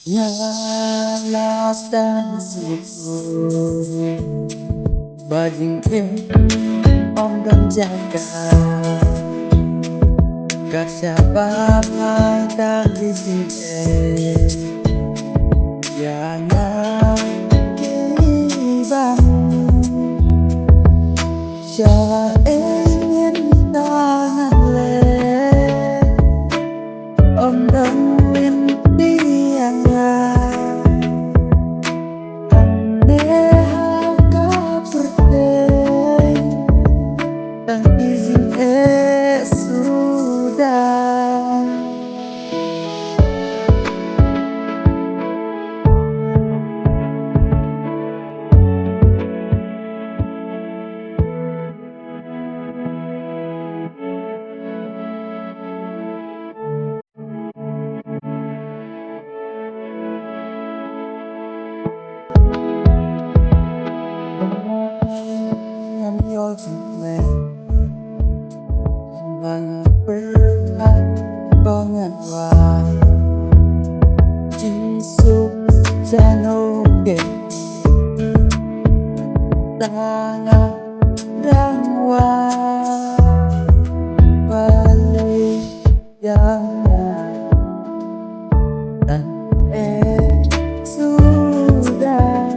Nyalas dan subuh Bajingke om dan jaga Kasabah dan di sini Jangan kibang Siapa ingin tangan le Om dan mimpi dan izin sudah I'm yours man Mga berat pengenwa Jisuk janoke Tangan dangwa Balik yang dan sudah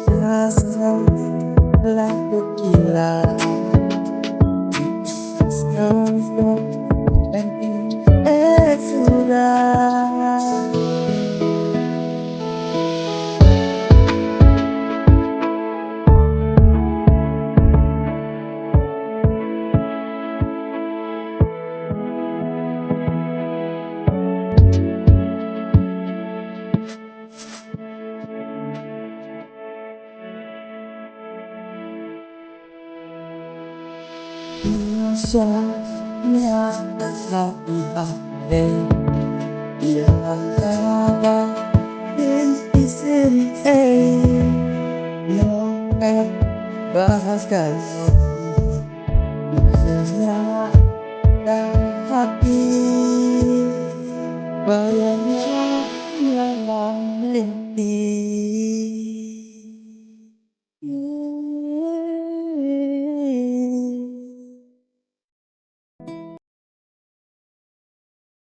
Rasa laku gila Stop dan sudah Indonesia tetap Hapdeng Ya Allah di sini No bahas